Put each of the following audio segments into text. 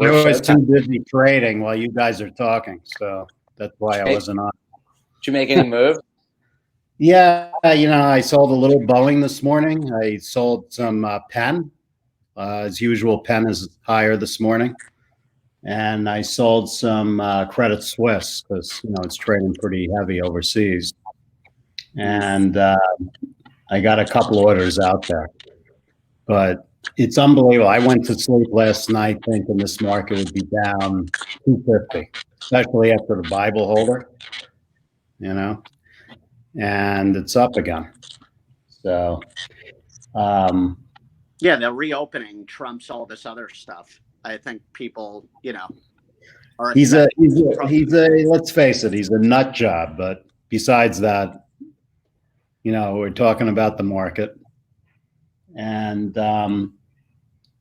I was too Showtime. busy trading while you guys are talking, so that's why I wasn't on. Did you make any move? Yeah, I sold a little Boeing this morning. I sold some Penn. As usual, Penn is higher this morning. And I sold some Credit Suisse because, it's trading pretty heavy overseas. And I got a couple orders out there. But it's unbelievable. I went to sleep last night thinking this market would be down 250, especially after the Bible holder, and it's up again. So, yeah, the reopening trumps all this other stuff. I think people, are. He's a let's face it, he's a nut job. But besides that, we're talking about the market. And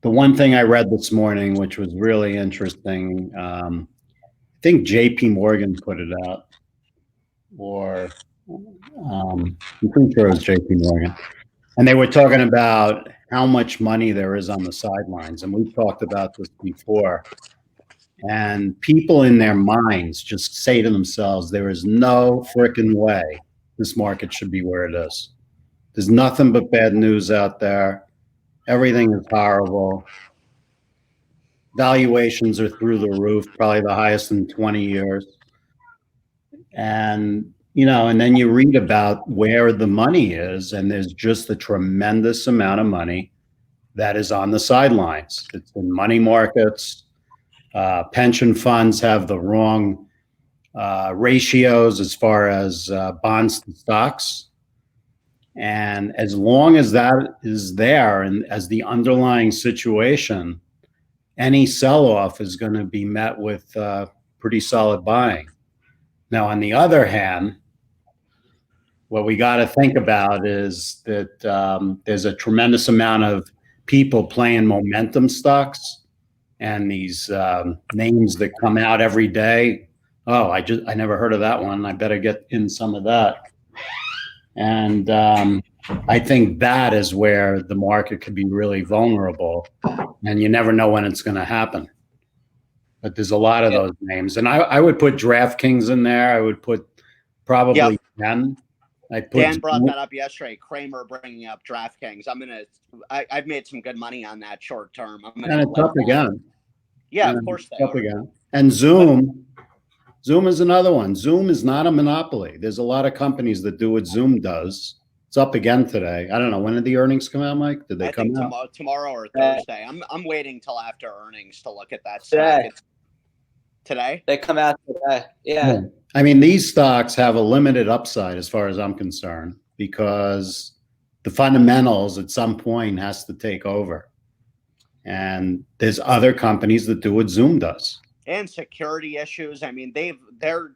the one thing I read this morning, which was really interesting, I think JP Morgan put it out, or I'm pretty sure it was JP Morgan. And they were talking about how much money there is on the sidelines. And we've talked about this before. And people in their minds just say to themselves, there is no frickin' way this market should be where it is. There's nothing but bad news out there. Everything is horrible. Valuations are through the roof, probably the highest in 20 years. And, and then you read about where the money is, and there's just a tremendous amount of money that is on the sidelines. It's in money markets. Pension funds have the wrong ratios as far as bonds to stocks. And as long as that is there and as the underlying situation, any sell-off is going to be met with pretty solid buying. Now, on the other hand, what we got to think about is that there's a tremendous amount of people playing momentum stocks and these names that come out every day. Oh, I never heard of that one. I better get in some of that. And I think that is where the market could be really vulnerable, and you never know when it's going to happen. But there's a lot of those names, and I would put DraftKings in there. I would put probably Dan. Dan brought that up yesterday. Kramer bringing up DraftKings. I've made some good money on that short term. And it's up again. Yeah, of course they are. Again. And Zoom is another one. Zoom is not a monopoly. There's a lot of companies that do what Zoom does. It's up again today. I don't know. When did the earnings come out, Mike? Did they come out? Tomorrow or Thursday. I'm waiting till after earnings to look at that today. Today? They come out today. Yeah. I mean, these stocks have a limited upside as far as I'm concerned because the fundamentals at some point has to take over. And there's other companies that do what Zoom does. And security issues. I mean,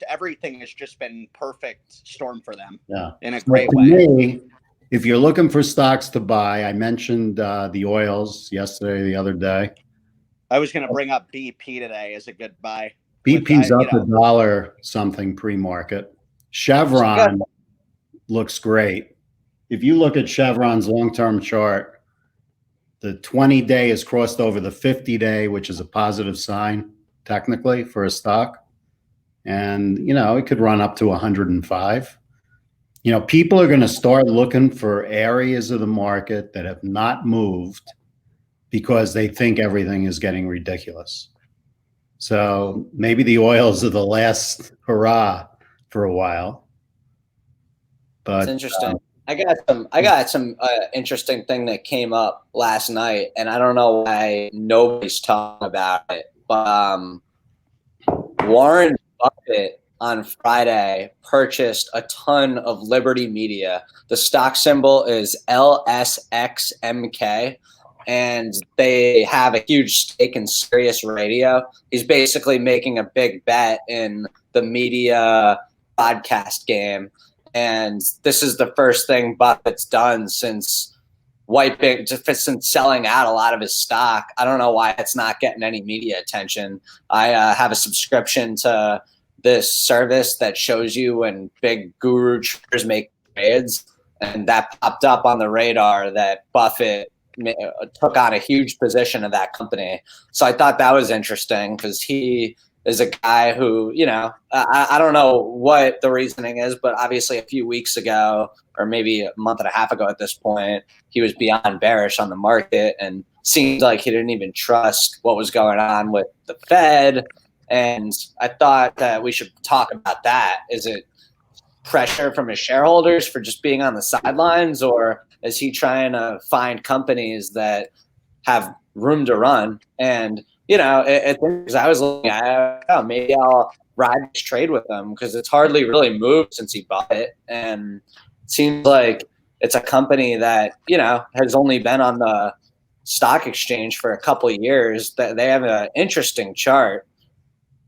everything has just been perfect storm for them. Yeah, in a great way. If you're looking for stocks to buy, I mentioned the oils yesterday, the other day. I was going to bring up BP today as a good buy. BP's up $1 something pre-market. Chevron looks great. If you look at Chevron's long-term chart, the 20-day has crossed over the 50-day, which is a positive sign technically for a stock. And, it could run up to 105. People are going to start looking for areas of the market that have not moved because they think everything is getting ridiculous. So maybe the oils are the last hurrah for a while. But it's interesting. I got some interesting thing that came up last night, and I don't know why nobody's talking about it. But Warren Buffett on Friday purchased a ton of Liberty Media. The stock symbol is LSXMK, and they have a huge stake in Sirius Radio. He's basically making a big bet in the media podcast game. And this is the first thing Buffett's done since selling out a lot of his stock. I don't know why it's not getting any media attention. I have a subscription to this service that shows you when big guru traders make trades, and that popped up on the radar that Buffett took on a huge position of that company. So I thought that was interesting because he is a guy who, you know, I don't know what the reasoning is, but obviously a few weeks ago, or maybe a month and a half ago at this point, he was beyond bearish on the market and seemed like he didn't even trust what was going on with the Fed. And I thought that we should talk about that. Is it pressure from his shareholders for just being on the sidelines, or is he trying to find companies that have room to run? And, you know, because I was looking at, oh, maybe I'll ride this trade with them because it's hardly really moved since he bought it. And it seems like it's a company that, you know, has only been on the stock exchange for a couple of years. That they have an interesting chart.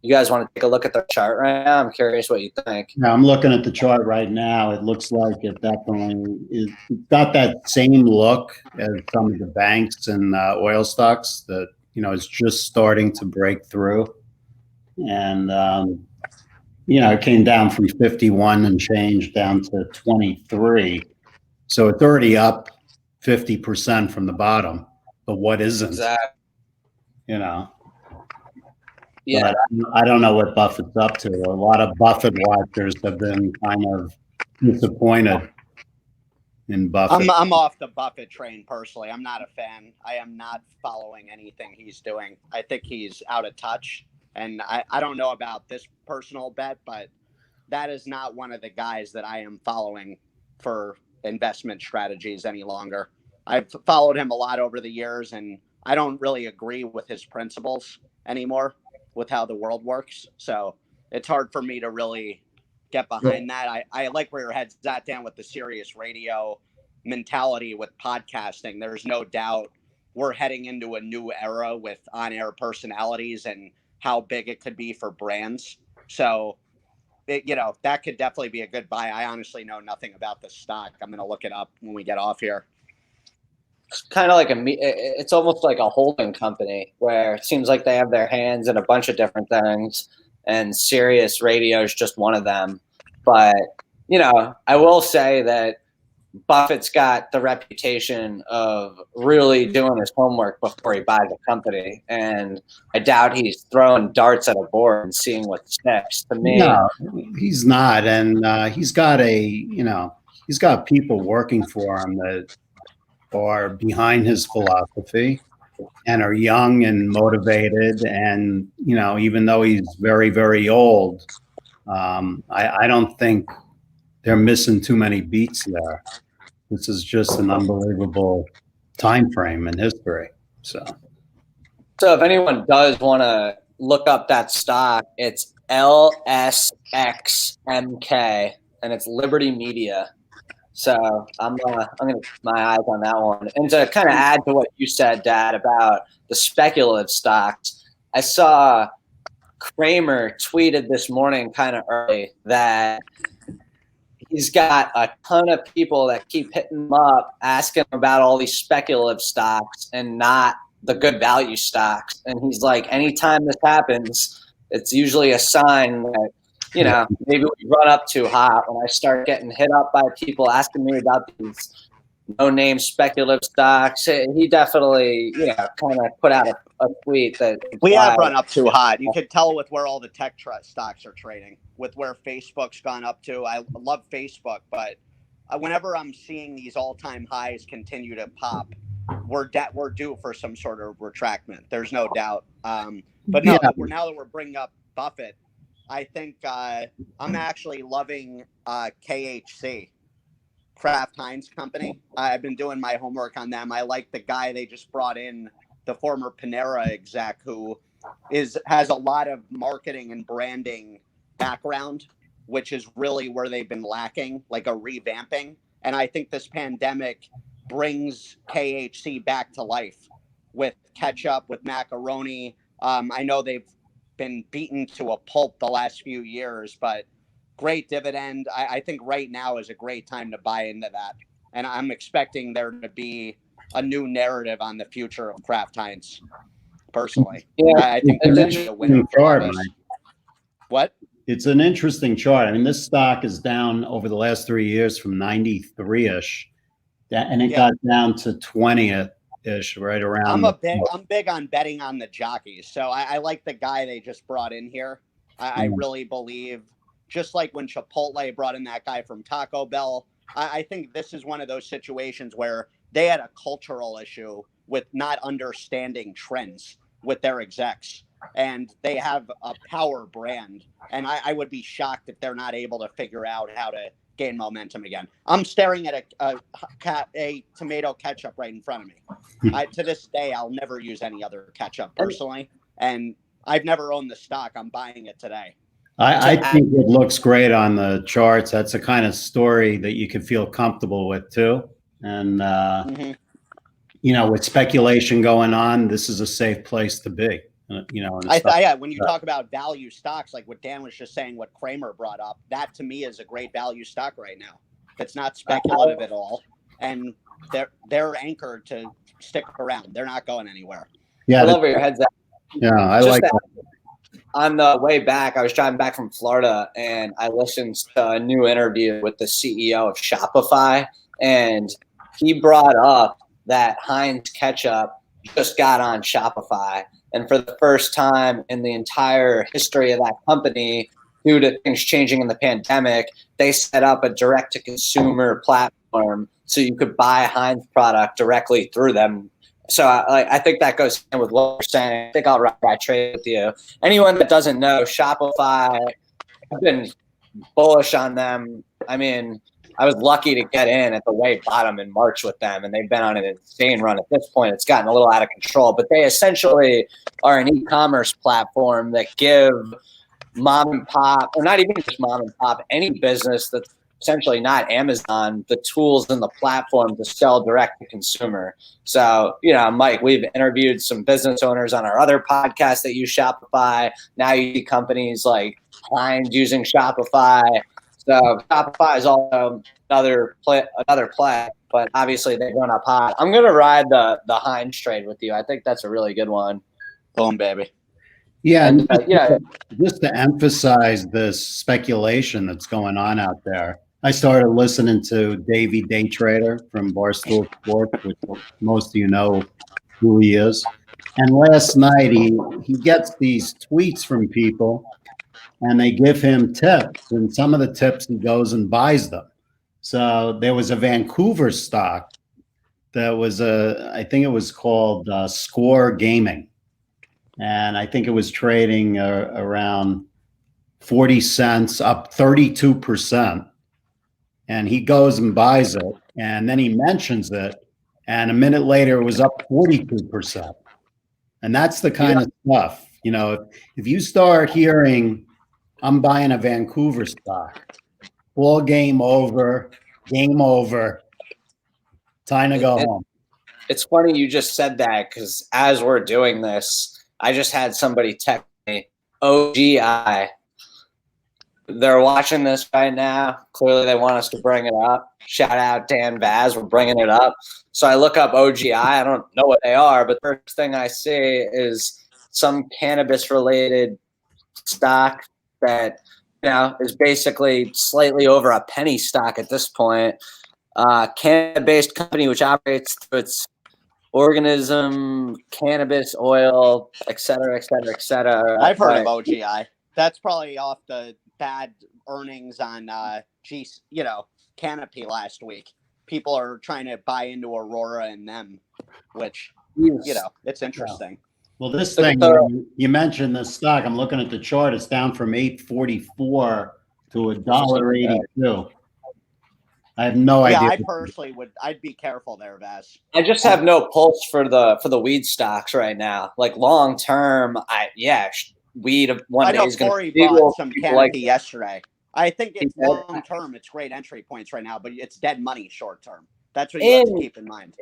You guys want to take a look at the chart right now? I'm curious what you think. Now, I'm looking at the chart right now. It looks like it definitely is. It's got that same look as some of the banks and oil stocks that, you know, is just starting to break through. And, you know, it came down from 51 and change down to 23. So it's already up 50% from the bottom. But what isn't? Exactly. You know? Yeah. But I don't know what Buffett's up to. A lot of Buffett watchers have been kind of disappointed in Buffett. I'm off the Buffett train personally. I'm not a fan. I am not following anything he's doing. I think he's out of touch. And I don't know about this personal bet, but that is not one of the guys that I am following for investment strategies any longer. I've followed him a lot over the years, and I don't really agree with his principles anymore with how the world works. So it's hard for me to really get behind that. I like where your head's at, Dan, with the Sirius radio mentality with podcasting. There's no doubt we're heading into a new era with on-air personalities and how big it could be for brands. So, you know, that could definitely be a good buy. I honestly know nothing about the stock. I'm going to look it up when we get off here. It's kind of like it's almost like a holding company where it seems like they have their hands in a bunch of different things, and Sirius Radio is just one of them. But, you know, I will say that Buffett's got the reputation of really doing his homework before he buys a company, and I doubt he's throwing darts at a board and seeing what sticks. To me, no, he's not, and he's got he's got people working for him that are behind his philosophy and are young and motivated, and, you know, even though he's very, very old, I don't think they're missing too many beats there. This is just an unbelievable time frame in history. So if anyone does want to look up that stock, it's LSXMK, and it's Liberty Media. So I'm gonna keep my eyes on that one. And to kind of add to what you said, Dad, about the speculative stocks, I saw Kramer tweeted this morning kind of early that he's got a ton of people that keep hitting him up asking about all these speculative stocks and not the good value stocks. And he's like, anytime this happens, it's usually a sign that, you know, maybe we run up too hot. When I start getting hit up by people asking me about these no-name speculative stocks, he definitely, you know, kind of put out a tweet that we have run up too hot. You could tell with where all the tech stocks are trading, with where Facebook's gone up to. I love Facebook, but whenever I'm seeing these all-time highs continue to pop, we're due for some sort of retractment. There's no doubt. But no, Yeah. now that we're bringing up Buffett, I think I'm actually loving KHC, Kraft Heinz Company. I've been doing my homework on them. I like the guy they just brought in, the former Panera exec, who has a lot of marketing and branding background, which is really where they've been lacking, like a revamping. And I think this pandemic brings KHC back to life with ketchup, with macaroni. I know they've been beaten to a pulp the last few years, but great dividend. I think right now is a great time to buy into that. And I'm expecting there to be a new narrative on the future of Kraft Heinz, personally. Yeah, I think it's an there's a winner interesting for chart, us. Mike. What? It's an interesting chart. I mean, this stock is down over the last 3 years from 93-ish, and it got down to 20th ish, right around. I'm big on betting on the jockeys. So I like the guy they just brought in here. I really believe, just like when Chipotle brought in that guy from Taco Bell, I think this is one of those situations where they had a cultural issue with not understanding trends with their execs. And they have a power brand. And I would be shocked if they're not able to figure out how to gain momentum again. I'm staring at a tomato ketchup right in front of me. To this day, I'll never use any other ketchup personally. And I've never owned the stock. I'm buying it today. I think it looks great on the charts. That's a kind of story that you can feel comfortable with too. And, you know, with speculation going on, this is a safe place to be. You know, when you talk about value stocks, like what Dan was just saying, what Kramer brought up, that to me is a great value stock right now. It's not speculative at all, and they're anchored to stick around. They're not going anywhere. Yeah, I love where your head's at. Yeah, I like that. On the way back, I was driving back from Florida, and I listened to a new interview with the CEO of Shopify, and he brought up that Heinz ketchup just got on Shopify. And for the first time in the entire history of that company, due to things changing in the pandemic, they set up a direct-to-consumer platform so you could buy a Heinz product directly through them. So I think that goes in with what you're saying. I think I'll ride trade with you. Anyone that doesn't know, Shopify, I've been bullish on them. I mean, I was lucky to get in at the way bottom in March with them, and they've been on an insane run. At this point, it's gotten a little out of control, but they essentially are an e-commerce platform that give mom and pop, or not even just mom and pop, any business that's essentially not Amazon, the tools and the platform to sell direct to consumer. So, you know, Mike, we've interviewed some business owners on our other podcast that use Shopify. Now you see companies like Heinz using Shopify. So Shopify is also another play, but obviously they run up hot. I'm gonna ride the Heinz trade with you. I think that's a really good one. Boom, baby. Yeah, and just to emphasize this speculation that's going on out there, I started listening to Davey Day Trader from Barstool Sports, which most of you know who he is. And last night he gets these tweets from people, and they give him tips, and some of the tips he goes and buys them. So there was a Vancouver stock that was I think it was called Score Gaming, and I think it was trading around 40 cents, up 32%. And he goes and buys it, and then he mentions it, and a minute later it was up 42%. And that's the kind of stuff, you know, if you start hearing, I'm buying a Vancouver stock, all game over, time to go home. It's funny you just said that, because as we're doing this, I just had somebody text me, OGI. They're watching this right now. Clearly they want us to bring it up. Shout out Dan Vaz, we're bringing it up. So I look up OGI. I don't know what they are, but the first thing I see is some cannabis-related stock that, you know, is basically slightly over a penny stock at this point. Canada-based company which operates through its organism, cannabis oil, et cetera, et cetera, et cetera. I've heard of OGI. That's probably off the bad earnings on Canopy last week. People are trying to buy into Aurora and them, which it's interesting. Yeah. Well, this thing you mentioned, this stock. I'm looking at the chart. It's down from $8.44 to $1.82. I have no idea. Yeah, I personally I'd be careful there, Vaz. I just have no pulse for the weed stocks right now. Like long term, weed one day is going to be bought some Canopy yesterday. I think it's long term. It's great entry points right now, but it's dead money short term. That's what you have to keep in mind.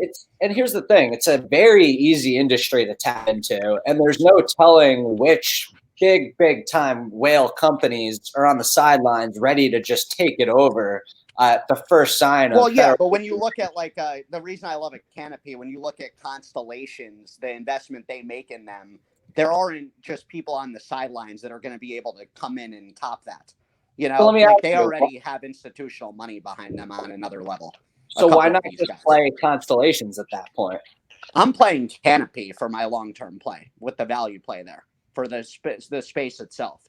And here's the thing: it's a very easy industry to tap into, and there's no telling which big time whale companies are on the sidelines, ready to just take it over. The first sign of but when you look at the reason I love a Canopy, when you look at Constellations, the investment they make in them, there aren't just people on the sidelines that are going to be able to come in and top that. You know, they already have institutional money behind them on another level. So why not just play Constellations at that point? I'm playing Canopy for my long-term play with the value play there for the space itself.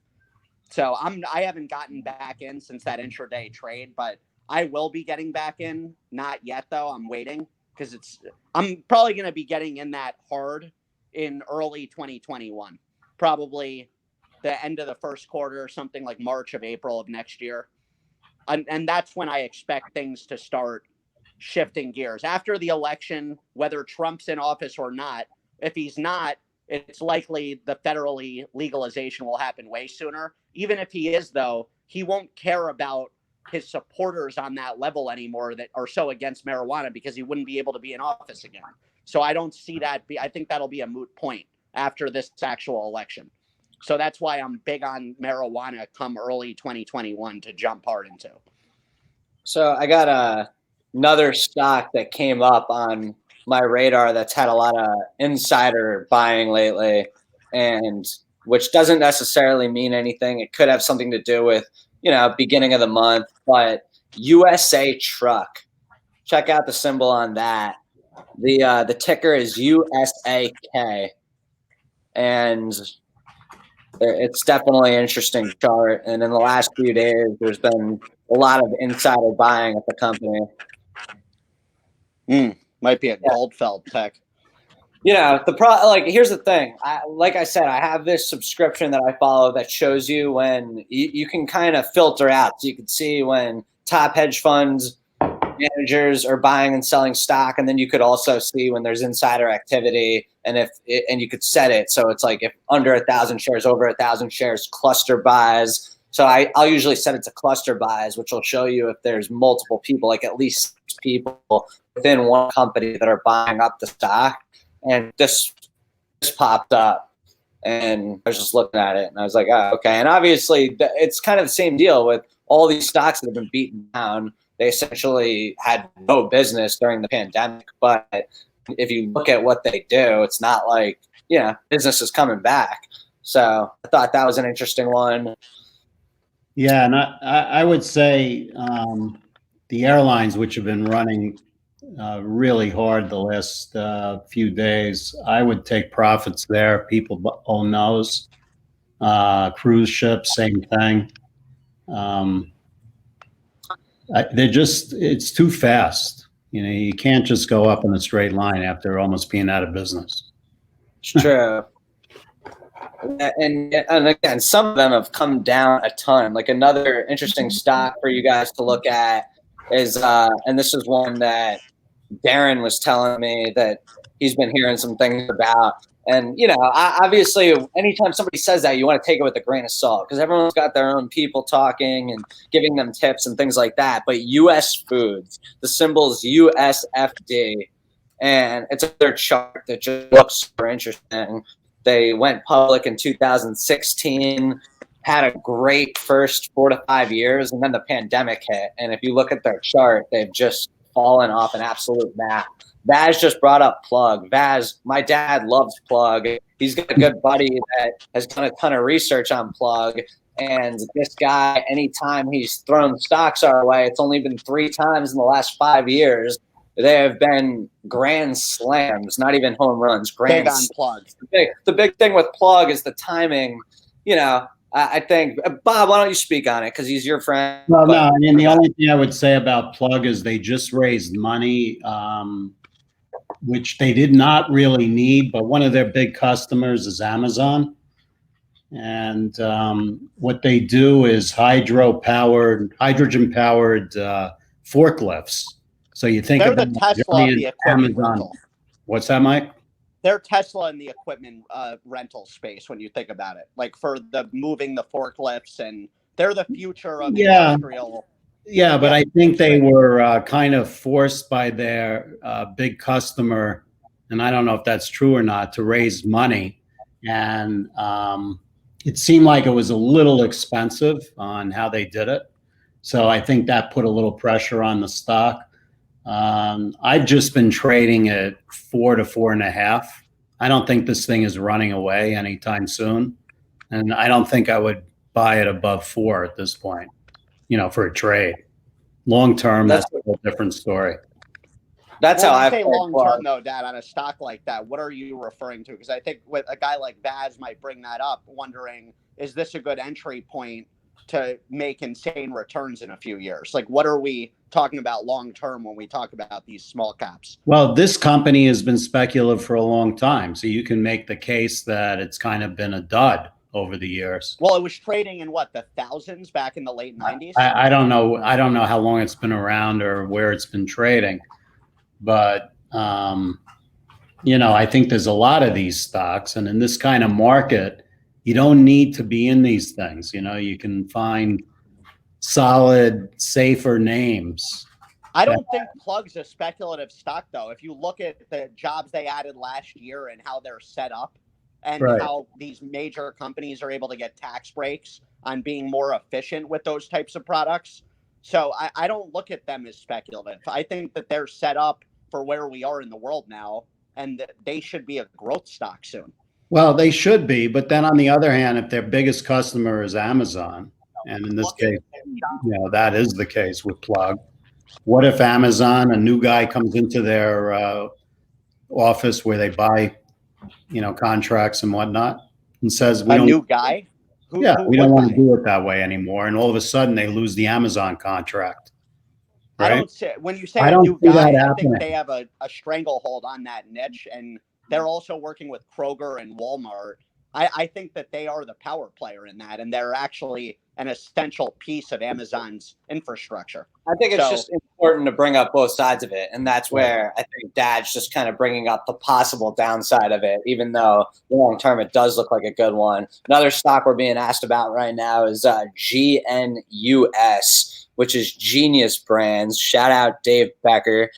So I haven't gotten back in since that intraday trade, but I will be getting back in. Not yet though. I'm waiting because I'm probably going to be getting in that hard in early 2021, probably the end of the first quarter, something like March of April of next year. And that's when I expect things to start shifting gears after the election, whether Trump's in office or not. If he's not, it's likely the federally legalization will happen way sooner. Even if he is, though, he won't care about his supporters on that level anymore that are so against marijuana because he wouldn't be able to be in office again. So I don't see that. I think that'll be a moot point after this actual election. So that's why I'm big on marijuana come early 2021 to jump hard into. So I got another stock that came up on my radar that's had a lot of insider buying lately, and which doesn't necessarily mean anything. It could have something to do with, beginning of the month, but USA Truck. Check out the symbol on that. The ticker is USAK, and it's definitely an interesting chart. And in the last few days, there's been a lot of insider buying at the company. Might be a Goldfeld tech. Here's the thing. Like I said, I have this subscription that I follow that shows you when you can kind of filter out. So you can see when top hedge funds managers are buying and selling stock, and then you could also see when there's insider activity, and you could set it so it's like if under 1,000 shares, over 1,000 shares, cluster buys. So I'll usually set it to cluster buys, which will show you if there's multiple people, like at least 6 people within one company that are buying up the stock. And this popped up, and I was just looking at it, and I was like, oh, okay. And obviously, it's kind of the same deal with all these stocks that have been beaten down. They essentially had no business during the pandemic. But if you look at what they do, it's not like, business is coming back. So I thought that was an interesting one. Yeah, and I would say the airlines, which have been running really hard the last few days, I would take profits there. People own those. Cruise ships, same thing. It's too fast. You can't just go up in a straight line after almost being out of business. It's true. And again, some of them have come down a ton. Like another interesting stock for you guys to look at is, and this is one that Darren was telling me that he's been hearing some things about. And, obviously, anytime somebody says that, you want to take it with a grain of salt because everyone's got their own people talking and giving them tips and things like that. But US Foods, the symbol's USFD, and it's their chart that just looks super interesting. They went public in 2016, had a great first 4 to 5 years, and then the pandemic hit. And if you look at their chart, they've just fallen off an absolute map. Vaz just brought up Plug. Vaz, my dad loves Plug. He's got a good buddy that has done a ton of research on Plug. And this guy, anytime he's thrown stocks our way, it's only been 3 times in the last 5 years. They have been grand slams, not even home runs. Big on Plug. The big thing with Plug is the timing. I think, Bob, why don't you speak on it because he's your friend. Well, no, I mean, the only thing I would say about Plug is they just raised money, which they did not really need, but one of their big customers is Amazon. And what they do is hydrogen-powered forklifts. So you think they're about the Tesla of the equipment rental. What's that, Mike? They're Tesla in the equipment rental space when you think about it, like for the moving the forklifts, and they're the future of industrial. Yeah, but I think they were kind of forced by their big customer, and I don't know if that's true or not, to raise money. And it seemed like it was a little expensive on how they did it. So I think that put a little pressure on the stock. I've just been trading at 4 to 4.5. I don't think this thing is running away anytime soon. And I don't think I would buy it above 4 at this point, for a trade. Long term, that's a whole different story. That's Well, how when you I say play long Plug. term though, Dad, on a stock like that, what are you referring to? Because I think with a guy like Vaz might bring that up, wondering, is this a good entry point to make insane returns in a few years? Like, what are we talking about long term when we talk about these small caps? Well, this company has been speculative for a long time, so you can make the case that it's kind of been a dud over the years. Well, it was trading in what, the thousands back in the late 90s? I don't know. I don't know how long it's been around or where it's been trading, but I think there's a lot of these stocks, and in this kind of market, you don't need to be in these things. You can find solid, safer names. I don't think Plug's a speculative stock, though. If you look at the jobs they added last year and how they're set up and Right. how these major companies are able to get tax breaks on being more efficient with those types of products. So I don't look at them as speculative. I think that they're set up for where we are in the world now, and that they should be a growth stock soon. Well, they should be, but then on the other hand, if their biggest customer is Amazon, and in this case, that is the case with Plug. What if Amazon, a new guy comes into their office where they buy, contracts and whatnot, and says, A new guy? We don't want to do it that way anymore. And all of a sudden they lose the Amazon contract. I Right? don't say, when you say I a don't new see that guy, I happening. think they have a stranglehold on that niche, and they're also working with Kroger and Walmart. I think that they are the power player in that, and they're actually an essential piece of Amazon's infrastructure. I think it's So- just important to bring up both sides of it. And that's where I think Dad's just kind of bringing up the possible downside of it, even though long term it does look like a good one. Another stock we're being asked about right now is GNUS, which is Genius Brands. Shout out Dave Becker.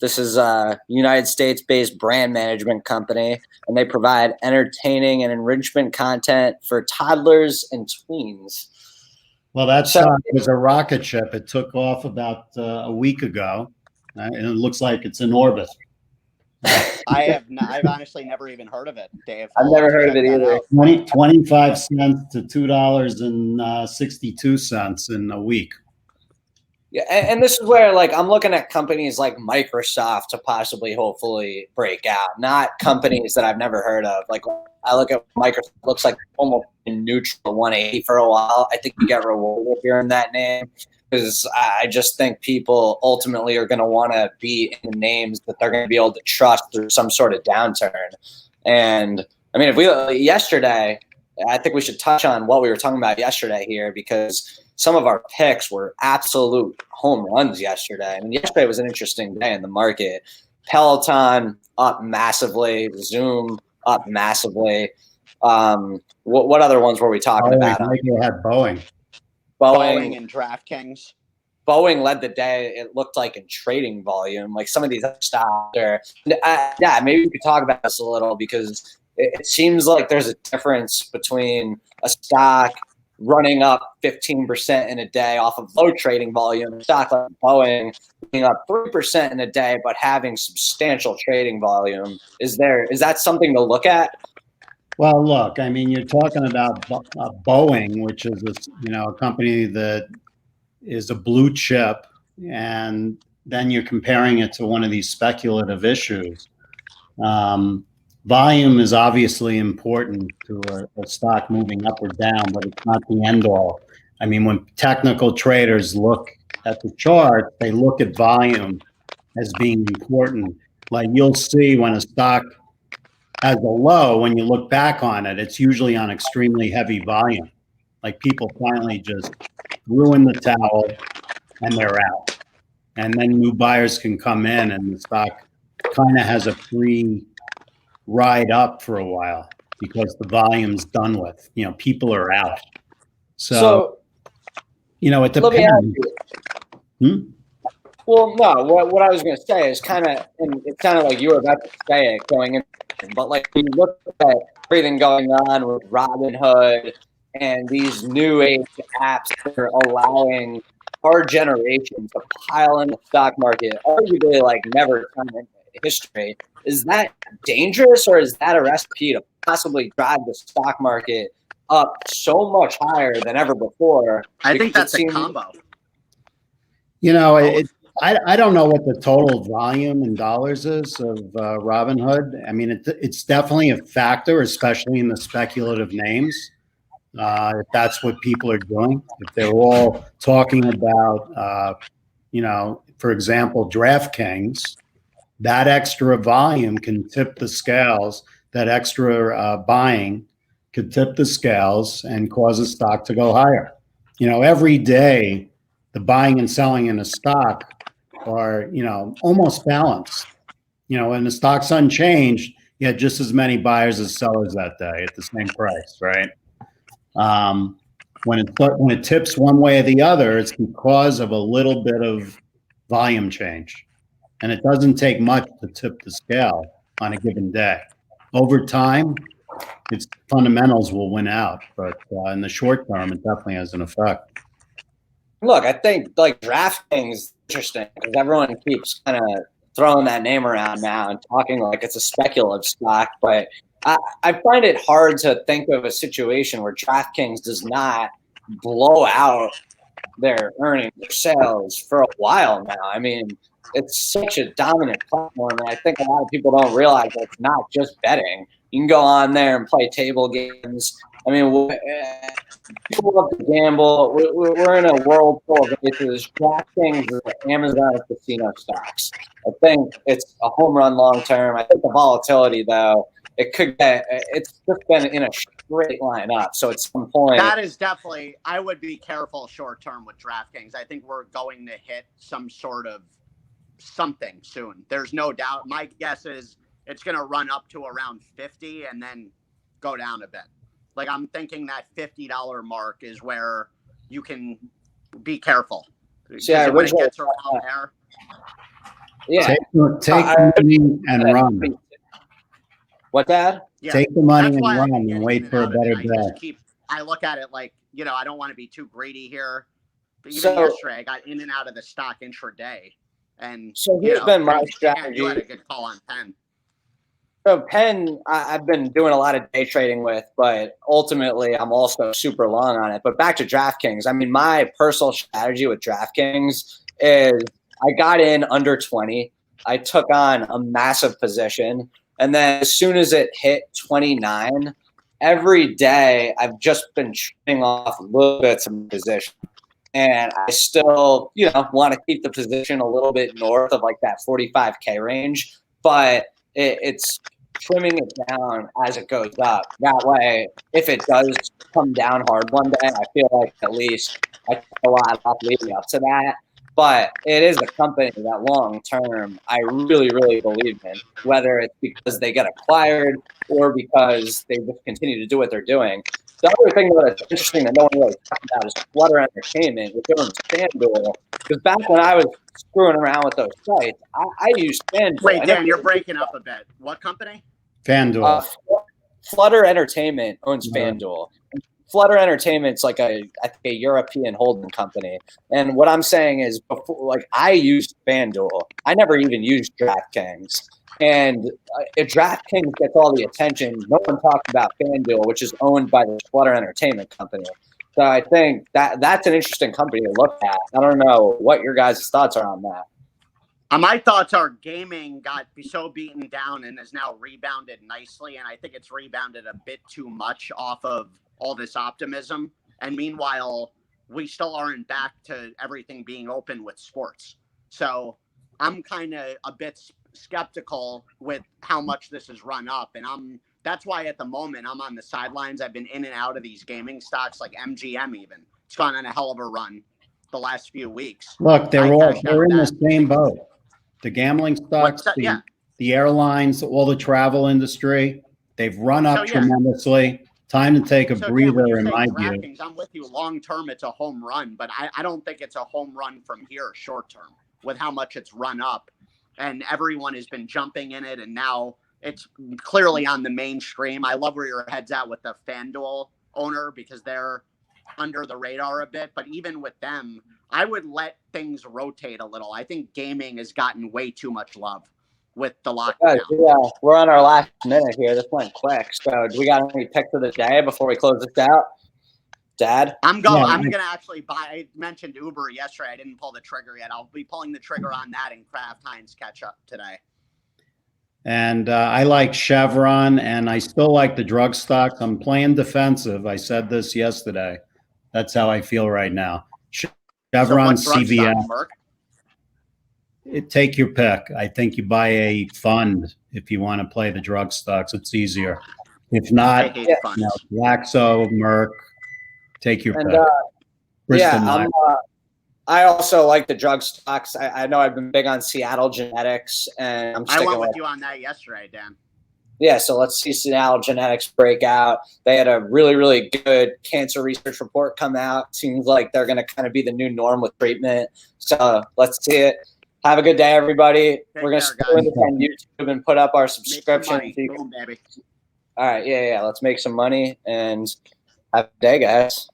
This is a United States-based brand management company, and they provide entertaining and enrichment content for toddlers and tweens. Well, that stock was a rocket ship. It took off about a week ago, and it looks like it's in orbit. I've honestly never even heard of it, Dave. I've never heard of it either. 25 cents to $2.62 in a week. Yeah, and this is where I'm looking at companies like Microsoft to possibly, hopefully, break out. Not companies that I've never heard of. I look at Microsoft, looks like almost neutral 180 for a while. I think you get rewarded if you're in that name, because I just think people ultimately are going to want to be in names that they're going to be able to trust through some sort of downturn. And I mean, yesterday, I think we should touch on what we were talking about yesterday here, because some of our picks were absolute home runs yesterday. I mean, yesterday was an interesting day in the market. Peloton up massively, Zoom up massively. What other ones were we talking about? I think you had Boeing. Boeing and DraftKings. Boeing led the day, it looked like, in trading volume. Like some of these other stocks are, maybe we could talk about this a little, because it seems like there's a difference between a stock running up 15% in a day off of low trading volume, a stock like Boeing being up 3% in a day but having substantial trading volume. Is that something to look at? Well, look, I mean, you're talking about Boeing, which is a company that is a blue chip, and then you're comparing it to one of these speculative issues. Volume is obviously important to a stock moving up or down, but it's not the end all. I mean, when technical traders look at the chart, they look at volume as being important. Like you'll see when a stock has a low, when you look back on it, it's usually on extremely heavy volume. Like people finally just threw in the towel and they're out. And then new buyers can come in and the stock kind of has a free ride up for a while because the volume's done with. People are out. So it depends. Well, no, what I was going to say is kind of, and it sounded like you were about to say it going in, but when you look at everything going on with Robinhood and these new age apps that are allowing our generation to pile in the stock market, arguably never in history, is that dangerous, or is that a recipe to possibly drive the stock market up so much higher than ever before? I think that's a combo. I don't know what the total volume in dollars is of Robinhood. I mean, it's definitely a factor, especially in the speculative names. If that's what people are doing, if they're all talking about, for example, DraftKings, that extra volume can tip the scales. That extra buying could tip the scales and cause a stock to go higher. Every day, the buying and selling in a stock are, almost balanced. When the stock's unchanged, you had just as many buyers as sellers that day at the same price, right? When it tips one way or the other, it's because of a little bit of volume change, and it doesn't take much to tip the scale on a given day. Over time, its fundamentals will win out, but in the short term, it definitely has an effect. Look, I think like DraftKings is interesting because everyone keeps kind of throwing that name around now and talking like it's a speculative stock, but I find it hard to think of a situation where DraftKings does not blow out their earnings or sales for a while now. I mean, it's such a dominant platform, and I think a lot of people don't realize that it's not just betting. You can go on there and play table games. I mean, people love to gamble. We're in a world full of races. DraftKings is the Amazon of casino stocks. I think it's a home run long term. I think the volatility, though, it's just been in a straight line up. So at some point, that is definitely, I would be careful short term with DraftKings. I think we're going to hit some sort of something soon. There's no doubt. My guess is it's going to run up to around 50 and then go down a bit. Like, I'm thinking that $50 mark is where you can be careful. Yeah, when it gets around there. Yeah. Take the money and run. What's that? Yeah. Take the money That's and why run and wait for a better day. I look at it like, I don't want to be too greedy here. But even yesterday, I got in and out of the stock intraday. And so here's been my strategy. You had a good call on Penn. So Penn, I've been doing a lot of day trading with, but ultimately I'm also super long on it. But back to DraftKings. I mean, my personal strategy with DraftKings is I got in under 20. I took on a massive position. And then as soon as it hit 29, every day I've just been trading off little bits of position. And I still, want to keep the position a little bit north of like that 45K range. But it's trimming it down as it goes up. That way, if it does come down hard one day, I feel like at least I took a lot off leading up to that. But it is a company that long term I really, really believe in, whether it's because they get acquired or because they just continue to do what they're doing. The other thing that's interesting that no one really talks about is Flutter Entertainment, which owns FanDuel. Because back when I was screwing around with those sites, I used FanDuel. Wait, Dan, you're breaking up a bit. What company? FanDuel. Flutter Entertainment owns FanDuel. Flutter Entertainment's like a European holding company. And what I'm saying is, I used FanDuel. I never even used DraftKings. And if DraftKings gets all the attention, no one talks about FanDuel, which is owned by the Flutter Entertainment company. So I think that's an interesting company to look at. I don't know what your guys' thoughts are on that. My thoughts are gaming got so beaten down and has now rebounded nicely. And I think it's rebounded a bit too much off of all this optimism. And meanwhile, we still aren't back to everything being open with sports. So I'm kind of a bit skeptical with how much this has run up. And that's why at the moment I'm on the sidelines. I've been in and out of these gaming stocks like MGM even. It's gone on a hell of a run the last few weeks. Look, they're in the same boat. The gambling stocks, the airlines, all the travel industry, they've run up tremendously. Time to take a breather, in my view. I'm with you. Long term, it's a home run, but I don't think it's a home run from here short term with how much it's run up. And everyone has been jumping in it, and now it's clearly on the mainstream. I love where your head's at with the FanDuel owner because they're under the radar a bit. But even with them, I would let things rotate a little. I think gaming has gotten way too much love with the lockdown. Yeah, we're on our last minute here. This went quick. So do we got any picks of the day before we close this out? Dad? I'm going. Yeah, I'm gonna actually buy. I mentioned Uber yesterday. I didn't pull the trigger yet. I'll be pulling the trigger on that and Kraft Heinz ketchup today. And I like Chevron, and I still like the drug stocks. I'm playing defensive. I said this yesterday. That's how I feel right now. Chevron, so what drug CVS. stock, Merck? Take your pick. I think you buy a fund if you want to play the drug stocks. It's easier. If I not, hate funds. Glaxo, Merck. Take your And pick. Bristol yeah, Myers. I also like the drug stocks. I know I've been big on Seattle Genetics, and I'm I sticking went with with you on that yesterday, Dan. yeah. So let's see Seattle Genetics break out. They had a really, really good cancer research report come out. Seems like they're going to kind of be the new norm with treatment. So let's see it. Have a good day, everybody. We're going to stay with us on YouTube and put up our subscription. Boom, baby. All right. Yeah. Let's make some money and have a good day, guys.